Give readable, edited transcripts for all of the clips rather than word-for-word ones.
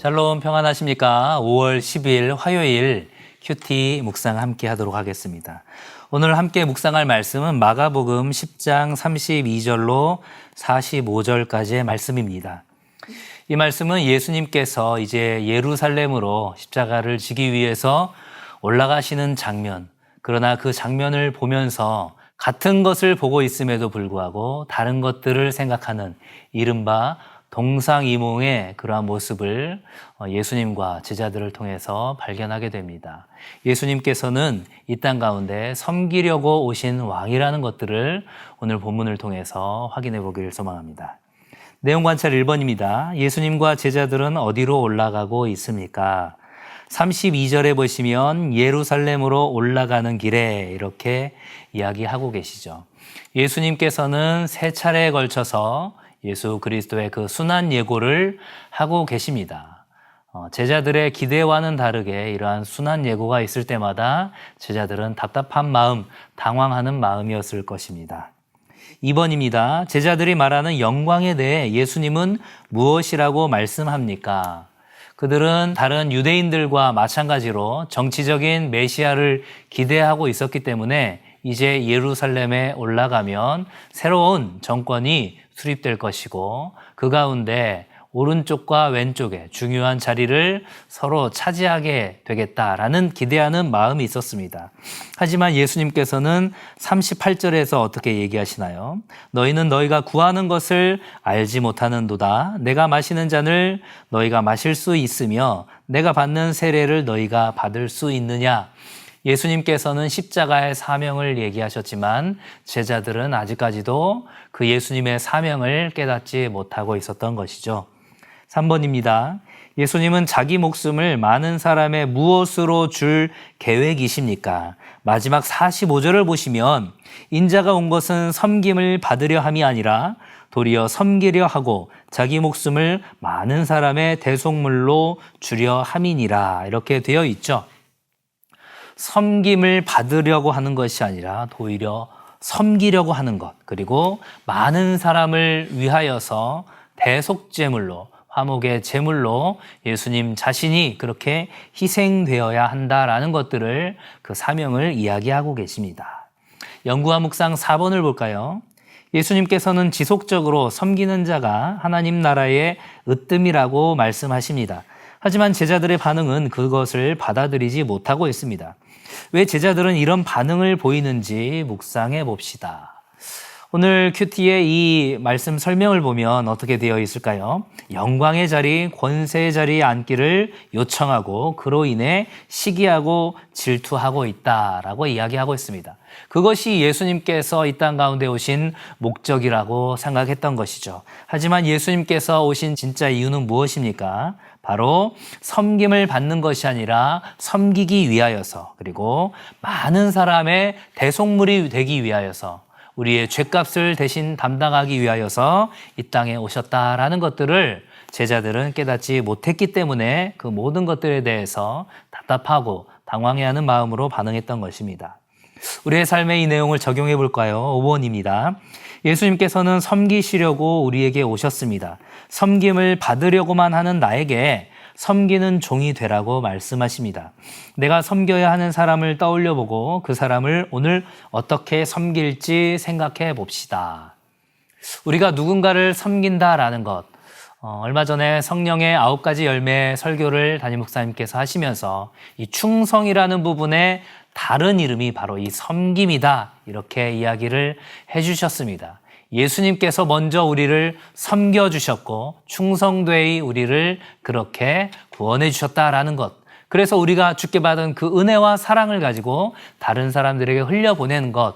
샬롬 평안하십니까? 5월 10일 화요일 큐티 묵상 함께 하도록 하겠습니다. 오늘 함께 묵상할 말씀은 마가복음 10장 32절로 45절까지의 말씀입니다. 이 말씀은 예수님께서 이제 예루살렘으로 십자가를 지기 위해서 올라가시는 장면, 그러나 그 장면을 보면서 같은 것을 보고 있음에도 불구하고 다른 것들을 생각하는 이른바 동상이몽의 그러한 모습을 예수님과 제자들을 통해서 발견하게 됩니다. 예수님께서는 이 땅 가운데 섬기려고 오신 왕이라는 것들을 오늘 본문을 통해서 확인해 보기를 소망합니다. 내용 관찰 1번입니다. 예수님과 제자들은 어디로 올라가고 있습니까? 32절에 보시면 예루살렘으로 올라가는 길에 이렇게 이야기하고 계시죠. 예수님께서는 세 차례에 걸쳐서 예수 그리스도의 그 순환 예고를 하고 계십니다. 제자들의 기대와는 다르게 이러한 순환 예고가 있을 때마다 제자들은 답답한 마음, 당황하는 마음이었을 것입니다. 2번입니다. 제자들이 말하는 영광에 대해 예수님은 무엇이라고 말씀합니까? 그들은 다른 유대인들과 마찬가지로 정치적인 메시아를 기대하고 있었기 때문에 이제 예루살렘에 올라가면 새로운 정권이 수립될 것이고 그 가운데 오른쪽과 왼쪽에 중요한 자리를 서로 차지하게 되겠다라는 기대하는 마음이 있었습니다. 하지만 예수님께서는 38절에서 어떻게 얘기하시나요? 너희는 너희가 구하는 것을 알지 못하는도다. 내가 마시는 잔을 너희가 마실 수 있으며 내가 받는 세례를 너희가 받을 수 있느냐? 예수님께서는 십자가의 사명을 얘기하셨지만 제자들은 아직까지도 그 예수님의 사명을 깨닫지 못하고 있었던 것이죠. 3번입니다. 예수님은 자기 목숨을 많은 사람의 무엇으로 줄 계획이십니까? 마지막 45절을 보시면 인자가 온 것은 섬김을 받으려 함이 아니라 도리어 섬기려 하고 자기 목숨을 많은 사람의 대속물로 주려 함이니라 이렇게 되어 있죠. 섬김을 받으려고 하는 것이 아니라 도리어 섬기려고 하는 것, 그리고 많은 사람을 위하여서 대속제물로, 화목의 제물로 예수님 자신이 그렇게 희생되어야 한다라는 것들을 그 사명을 이야기하고 계십니다. 연구와 묵상 4번을 볼까요? 예수님께서는 지속적으로 섬기는 자가 하나님 나라의 으뜸이라고 말씀하십니다. 하지만 제자들의 반응은 그것을 받아들이지 못하고 있습니다. 왜 제자들은 이런 반응을 보이는지 묵상해 봅시다. 오늘 큐티의 이 말씀 설명을 보면 어떻게 되어 있을까요? 영광의 자리, 권세의 자리에 앉기를 요청하고 그로 인해 시기하고 질투하고 있다라고 이야기하고 있습니다. 그것이 예수님께서 이 땅 가운데 오신 목적이라고 생각했던 것이죠. 하지만 예수님께서 오신 진짜 이유는 무엇입니까? 바로 섬김을 받는 것이 아니라 섬기기 위하여서, 그리고 많은 사람의 대속물이 되기 위하여서, 우리의 죄값을 대신 담당하기 위하여서 이 땅에 오셨다라는 것들을 제자들은 깨닫지 못했기 때문에 그 모든 것들에 대해서 답답하고 당황해하는 마음으로 반응했던 것입니다. 우리의 삶에 이 내용을 적용해 볼까요? 5번입니다. 예수님께서는 섬기시려고 우리에게 오셨습니다. 섬김을 받으려고만 하는 나에게 섬기는 종이 되라고 말씀하십니다. 내가 섬겨야 하는 사람을 떠올려 보고 그 사람을 오늘 어떻게 섬길지 생각해 봅시다. 우리가 누군가를 섬긴다라는 것, 얼마 전에 성령의 9가지 열매 설교를 담임 목사님께서 하시면서 이 충성이라는 부분에 다른 이름이 바로 이 섬김이다 이렇게 이야기를 해주셨습니다. 예수님께서 먼저 우리를 섬겨주셨고 충성되이 우리를 그렇게 구원해 주셨다라는 것, 그래서 우리가 주께 받은 그 은혜와 사랑을 가지고 다른 사람들에게 흘려보내는 것,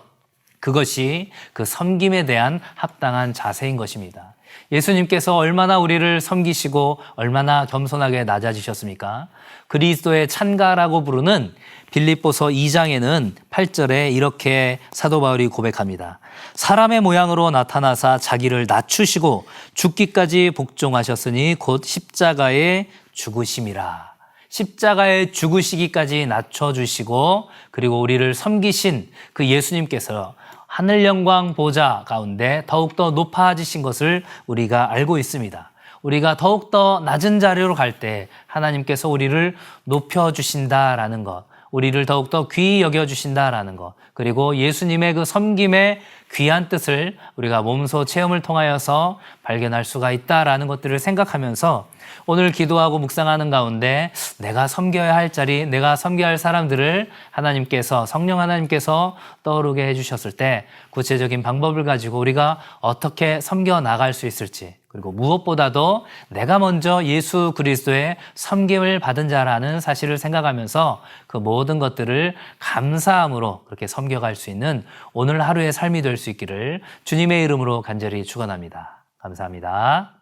그것이 그 섬김에 대한 합당한 자세인 것입니다. 예수님께서 얼마나 우리를 섬기시고 얼마나 겸손하게 낮아지셨습니까? 그리스도의 찬가라고 부르는 빌립보서 2장에는 8절에 이렇게 사도 바울이 고백합니다. 사람의 모양으로 나타나사 자기를 낮추시고 죽기까지 복종하셨으니 곧 십자가에 죽으심이라. 십자가에 죽으시기까지 낮춰주시고 그리고 우리를 섬기신 그 예수님께서 하늘 영광 보좌 가운데 더욱더 높아지신 것을 우리가 알고 있습니다. 우리가 더욱더 낮은 자리로 갈 때 하나님께서 우리를 높여주신다라는 것, 우리를 더욱더 귀히 여겨주신다라는 것, 그리고 예수님의 그 섬김의 귀한 뜻을 우리가 몸소 체험을 통하여서 발견할 수가 있다라는 것들을 생각하면서 오늘 기도하고 묵상하는 가운데 내가 섬겨야 할 자리, 내가 섬겨야 할 사람들을 하나님께서, 성령 하나님께서 떠오르게 해주셨을 때 구체적인 방법을 가지고 우리가 어떻게 섬겨 나갈 수 있을지, 그리고 무엇보다도 내가 먼저 예수 그리스도의 섬김을 받은 자라는 사실을 생각하면서 그 모든 것들을 감사함으로 그렇게 섬겨갈 수 있는 오늘 하루의 삶이 될 수 있기를 주님의 이름으로 간절히 축원합니다. 감사합니다.